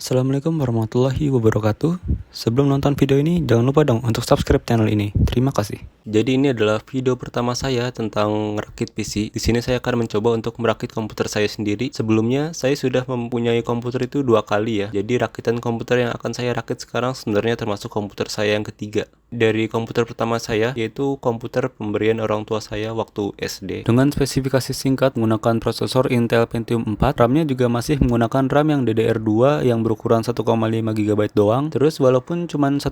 Assalamualaikum warahmatullahi wabarakatuh. Sebelum nonton video ini, jangan lupa dong untuk subscribe channel ini. Terima kasih. Jadi ini adalah video pertama saya tentang merakit PC. Di sini saya akan mencoba untuk merakit komputer saya sendiri. Sebelumnya saya sudah mempunyai komputer itu 2 kali ya. Jadi rakitan komputer yang akan saya rakit sekarang sebenarnya termasuk komputer saya yang ketiga. Dari komputer pertama saya, yaitu komputer pemberian orang tua saya waktu SD. Dengan spesifikasi singkat menggunakan prosesor Intel Pentium 4, RAM-nya juga masih menggunakan RAM yang DDR2 yang berukuran 1,5 GB doang. Terus walaupun cuma 1,5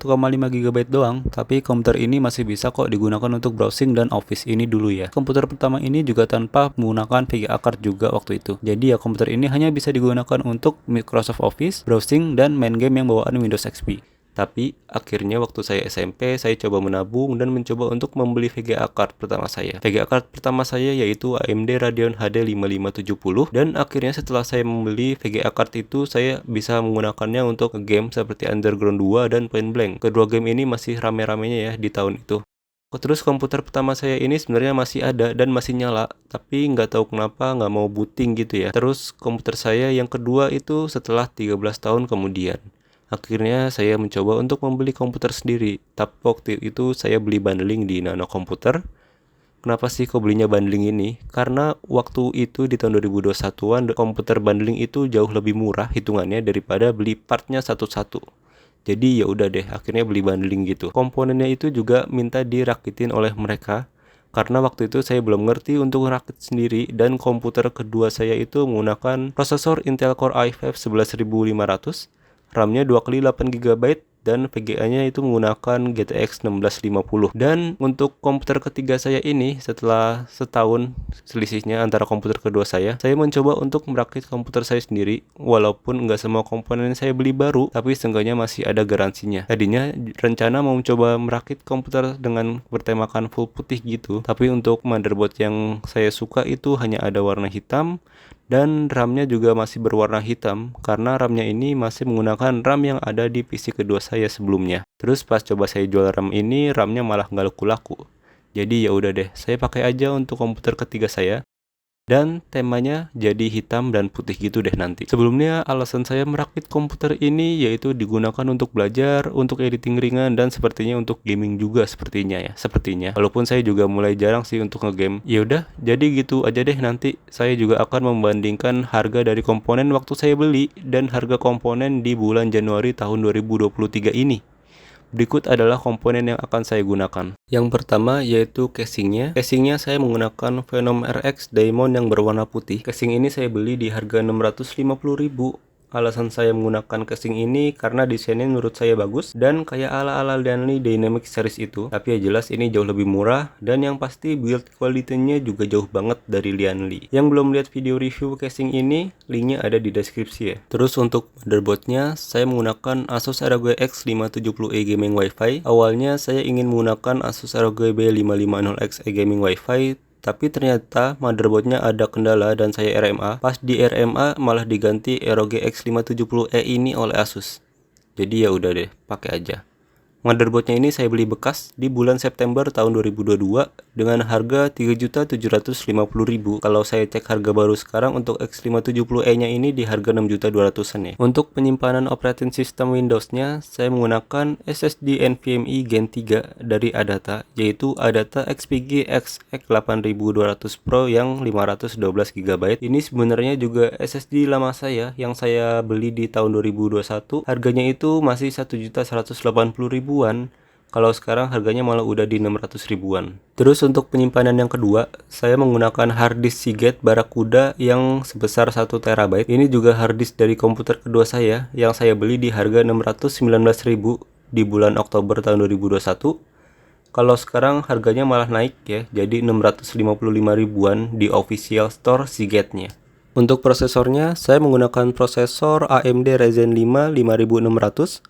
GB doang, tapi komputer ini masih bisa kok digunakan untuk browsing dan Office ini dulu ya. Komputer pertama ini juga tanpa menggunakan VGA card juga waktu itu. Jadi ya komputer ini hanya bisa digunakan untuk Microsoft Office, browsing, dan main game yang bawaan Windows XP. Tapi akhirnya waktu saya SMP, saya coba menabung dan mencoba untuk membeli VGA card pertama saya. VGA card pertama saya yaitu AMD Radeon HD 5570, dan akhirnya setelah saya membeli VGA card itu, saya bisa menggunakannya untuk game seperti Underground 2 dan Point Blank. Kedua game ini masih rame-ramenya ya di tahun itu. Terus komputer pertama saya ini sebenarnya masih ada dan masih nyala, tapi nggak tahu kenapa nggak mau booting gitu ya. Terus komputer saya yang kedua itu setelah 13 tahun kemudian. Akhirnya saya mencoba untuk membeli komputer sendiri, tapi waktu itu saya beli bundling di Nano Komputer. Kenapa sih kok belinya bundling ini? Karena waktu itu di tahun 2021-an komputer bundling itu jauh lebih murah hitungannya daripada beli partnya satu-satu. Jadi ya udah deh, akhirnya beli bundling gitu. Komponennya itu juga minta dirakitin oleh mereka, karena waktu itu saya belum ngerti untuk rakit sendiri, dan komputer kedua saya itu menggunakan prosesor Intel Core i5 11500, RAM-nya 2x8 GB, dan VGA-nya itu menggunakan GTX 1650. Dan untuk komputer ketiga saya ini, setelah setahun selisihnya antara komputer kedua saya mencoba untuk merakit komputer saya sendiri. Walaupun nggak semua komponen saya beli baru, tapi seenggaknya masih ada garansinya. Tadinya rencana mau mencoba merakit komputer dengan bertemakan full putih gitu, tapi untuk motherboard yang saya suka itu hanya ada warna hitam, dan RAM-nya juga masih berwarna hitam, karena RAM-nya ini masih menggunakan RAM yang ada di PC kedua saya sebelumnya. Terus pas coba saya jual RAM ini, RAM-nya malah nggak laku-laku. Jadi ya udah deh, saya pakai aja untuk komputer ketiga saya. Dan temanya jadi hitam dan putih gitu deh nanti. Sebelumnya alasan saya merakit komputer ini yaitu digunakan untuk belajar, untuk editing ringan, dan sepertinya untuk gaming juga sepertinya. Walaupun saya juga mulai jarang sih untuk ngegame. Ya udah, jadi gitu aja deh nanti. Saya juga akan membandingkan harga dari komponen waktu saya beli dan harga komponen di bulan Januari tahun 2023 ini. Berikut adalah komponen yang akan saya gunakan. Yang pertama yaitu casingnya. Casingnya saya menggunakan Phenom RX Diamond yang berwarna putih. Casing ini saya beli di harga 650.000. Alasan saya menggunakan casing ini karena desainnya menurut saya bagus dan kayak ala-ala Lianli Dynamic Series itu. Tapi ya jelas ini jauh lebih murah, dan yang pasti build quality-nya juga jauh banget dari Lianli. Yang belum lihat video review casing ini, linknya ada di deskripsi ya. Terus untuk motherboardnya, saya menggunakan Asus ROG X570e Gaming Wi-Fi. Awalnya saya ingin menggunakan Asus ROG B550X Gaming Wi-Fi, tapi ternyata motherboardnya ada kendala dan saya RMA. Pas di RMA malah diganti ROG X570e ini oleh Asus. Jadi ya udah deh, pakai aja. Motherboardnya ini saya beli bekas di bulan September tahun 2022 dengan harga 3.750.000. Kalau saya cek harga baru sekarang untuk X570e-nya ini di harga 6.200.000-an ya. Untuk penyimpanan operating system Windows-nya, saya menggunakan SSD NVMe Gen 3 dari Adata, yaitu Adata XPG XX 8200 Pro yang 512 GB. Ini sebenarnya juga SSD lama saya yang saya beli di tahun 2021. Harganya itu masih 1.180.000. Kalau sekarang harganya malah udah di 600.000-an. Terus untuk penyimpanan yang kedua, saya menggunakan harddisk Seagate Barracuda yang sebesar 1 TB. Ini juga harddisk dari komputer kedua saya yang saya beli di harga 619.000 di bulan Oktober tahun 2021. Kalau sekarang harganya malah naik ya, jadi 655.000-an di official store Seagate-nya. Untuk prosesornya, saya menggunakan prosesor AMD Ryzen 5 5600.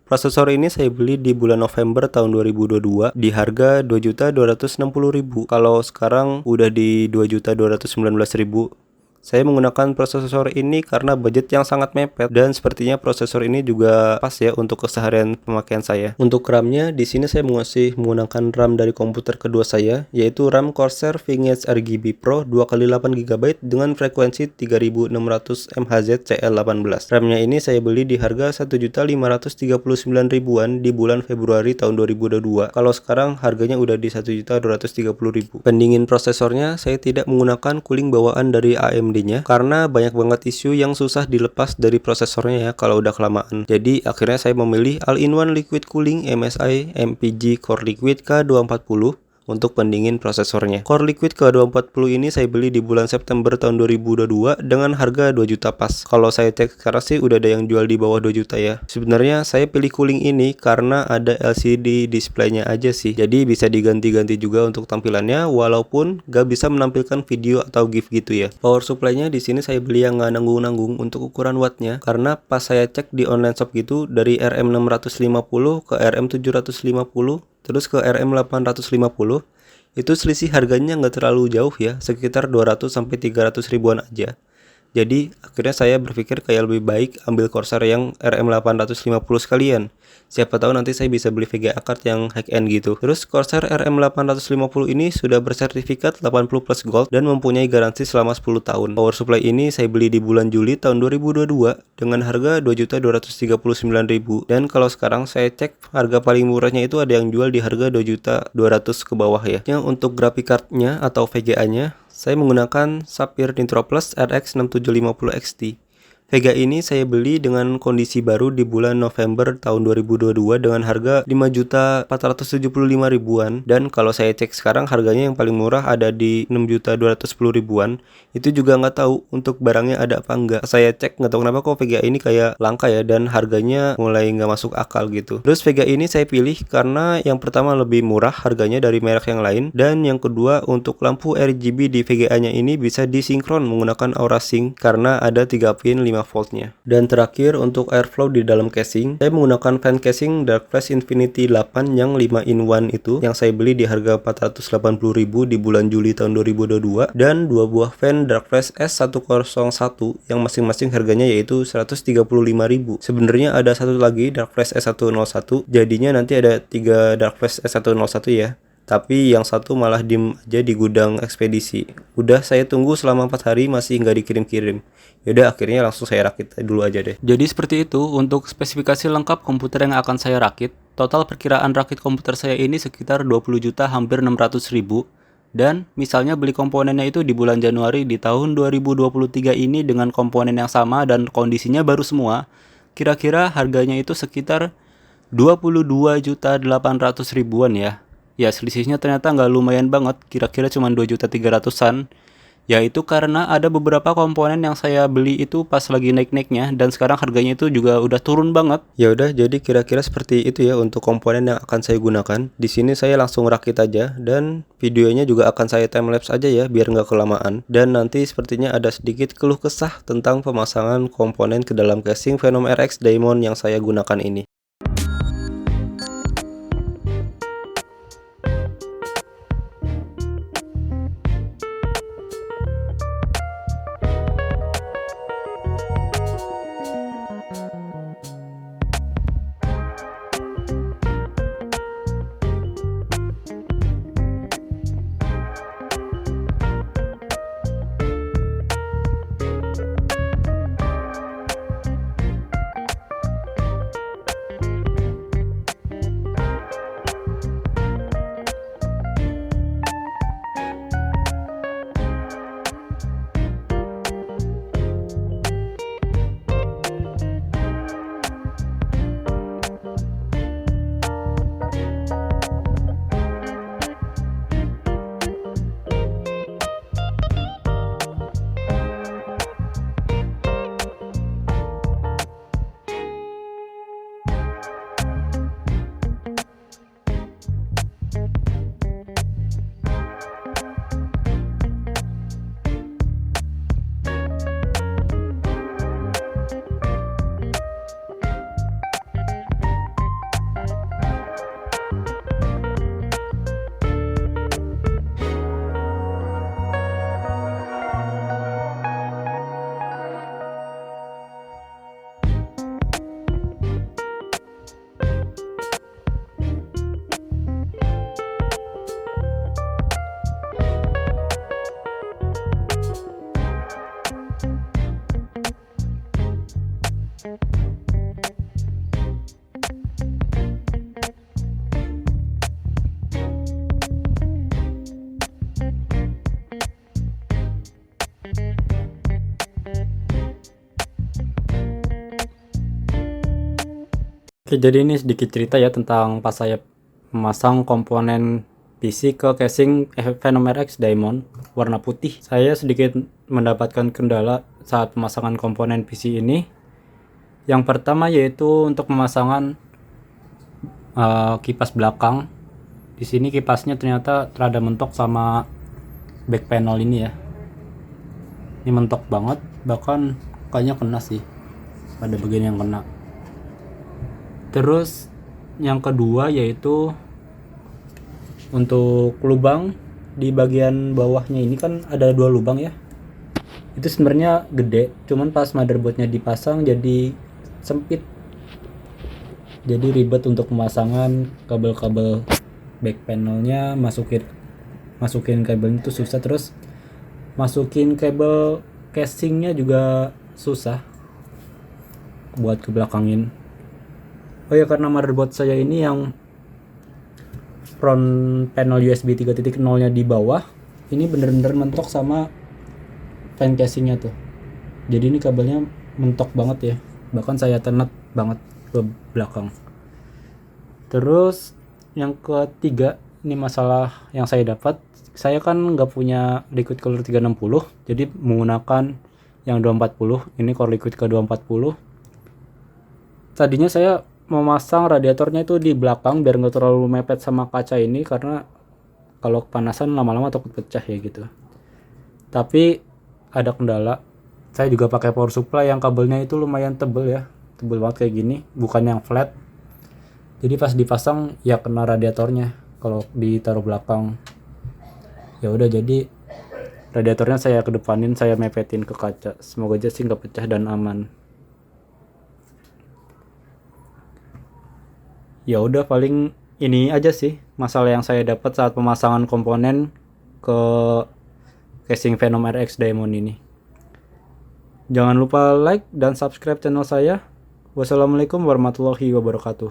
Prosesor ini saya beli di bulan November tahun 2022 di harga 2.260.000. Kalau sekarang udah di 2.219.000. Saya menggunakan prosesor ini karena budget yang sangat mepet dan sepertinya prosesor ini juga pas ya untuk keseharian pemakaian saya. Untuk RAM-nya di sini saya masih menggunakan RAM dari komputer kedua saya, yaitu RAM Corsair Vengeance RGB Pro 2x8GB dengan frekuensi 3600 MHz CL18. RAM-nya ini saya beli di harga 1.539.000-an di bulan Februari tahun 2022. Kalau sekarang harganya udah di 1.230.000. Pendingin prosesornya saya tidak menggunakan cooling bawaan dari AMD-nya karena banyak banget isu yang susah dilepas dari prosesornya ya kalau udah kelamaan. Jadi akhirnya saya memilih All-in-One Liquid Cooling MSI MPG Core Liquid K240 untuk pendingin prosesornya. Core Liquid K240 ini saya beli di bulan September tahun 2022 dengan harga 2 juta pas. Kalau saya cek sekarang sih udah ada yang jual di bawah 2 juta ya. Sebenarnya saya pilih cooling ini karena ada LCD displaynya aja sih. Jadi bisa diganti-ganti juga untuk tampilannya walaupun gak bisa menampilkan video atau GIF gitu ya. Power supply-nya di sini saya beli yang nggak nanggung-nanggung untuk ukuran wattnya karena pas saya cek di online shop gitu dari RM650 ke RM750 terus ke RM850 itu selisih harganya nggak terlalu jauh ya, sekitar 200-300 ribuan aja. Jadi akhirnya saya berpikir kayak lebih baik ambil Corsair yang RM850 sekalian. Siapa tahu nanti saya bisa beli VGA card yang high-end gitu. Terus Corsair RM850 ini sudah bersertifikat 80 plus gold dan mempunyai garansi selama 10 tahun. Power supply ini saya beli di bulan Juli tahun 2022 dengan harga 2.239.000. Dan kalau sekarang saya cek harga paling murahnya itu ada yang jual di harga 2.200.000 ke bawah ya. Yang untuk graphic card-nya atau VGA-nya saya menggunakan Sapphire Nitro Plus RX 6750 XT. Vega ini saya beli dengan kondisi baru di bulan November tahun 2022 dengan harga 5.475.000-an, dan kalau saya cek sekarang harganya yang paling murah ada di 6.210.000-an. Itu juga nggak tahu untuk barangnya ada apa enggak. Saya cek nggak tahu kenapa kok Vega ini kayak langka ya dan harganya mulai nggak masuk akal gitu. Terus Vega ini saya pilih karena yang pertama lebih murah harganya dari merek yang lain, dan yang kedua untuk lampu RGB di VGA-nya ini bisa disinkron menggunakan Aura Sync karena ada 3 pin 5 voltnya. Dan terakhir untuk airflow di dalam casing, saya menggunakan fan casing Dark Flash Infinity 8 yang 5-in-1 itu yang saya beli di harga 480.000 di bulan Juli tahun 2022, dan dua buah fan Dark Flash S101 yang masing-masing harganya yaitu 135.000. Sebenarnya ada satu lagi Dark Flash S101, jadinya nanti ada 3 Dark Flash S101 ya. Tapi yang satu malah diem aja di gudang ekspedisi. Udah saya tunggu selama 4 hari masih nggak dikirim-kirim. Yaudah akhirnya langsung saya rakit dulu aja deh. Jadi seperti itu untuk spesifikasi lengkap komputer yang akan saya rakit. Total perkiraan rakit komputer saya ini sekitar 20 juta hampir 600 ribu. Dan misalnya beli komponennya itu di bulan Januari di tahun 2023 ini dengan komponen yang sama dan kondisinya baru semua. Kira-kira harganya itu sekitar 22.800.000-an ya. Ya selisihnya ternyata nggak lumayan banget, kira-kira cuma 2.300.000-an. Ya itu karena ada beberapa komponen yang saya beli itu pas lagi naik-naiknya dan sekarang harganya itu juga udah turun banget. Ya udah, jadi kira-kira seperti itu ya untuk komponen yang akan saya gunakan. Di sini saya langsung rakit aja dan videonya juga akan saya timelapse aja ya biar nggak kelamaan. Dan nanti sepertinya ada sedikit keluh kesah tentang pemasangan komponen ke dalam casing Venom RX Diamond yang saya gunakan ini. Oke, jadi ini sedikit cerita ya tentang pas saya memasang komponen PC ke casing Venom RX Diamond warna putih. Saya sedikit mendapatkan kendala saat pemasangan komponen PC ini. Yang pertama yaitu untuk pemasangan kipas belakang. Di sini kipasnya ternyata rada mentok sama back panel ini ya. Ini mentok banget, bahkan kayaknya kena sih. Ada bagian yang kena. Terus yang kedua yaitu untuk lubang di bagian bawahnya ini kan ada 2 lubang ya. Itu sebenarnya gede, cuman pas motherboardnya dipasang jadi sempit. Jadi ribet untuk pemasangan kabel-kabel back panelnya, masukin kabelnya itu susah, terus masukin kabel casingnya juga susah buat ke belakangin. Oh ya, karena motherboard saya ini yang front panel USB 3.0 nya di bawah, ini bener-bener mentok sama fan casingnya tuh. Jadi ini kabelnya mentok banget ya, bahkan saya tenet banget ke belakang. Terus yang ketiga, ini masalah yang saya dapat. Saya kan nggak punya liquid cooler 360, jadi menggunakan yang 240. Ini core liquid ke 240. Tadinya saya memasang radiatornya itu di belakang biar nggak terlalu mepet sama kaca ini, karena kalau kepanasan lama-lama takut pecah ya gitu. Tapi ada kendala, saya juga pakai power supply yang kabelnya itu lumayan tebel ya, tebel banget kayak gini, bukan yang flat. Jadi pas dipasang ya kena radiatornya kalau ditaruh belakang. Ya udah, jadi radiatornya saya kedepanin, saya mepetin ke kaca. Semoga aja sih nggak pecah dan aman. Ya udah, paling ini aja sih masalah yang saya dapat saat pemasangan komponen ke casing Venom RX Diamond ini. Jangan lupa like dan subscribe channel saya. Wassalamualaikum warahmatullahi wabarakatuh.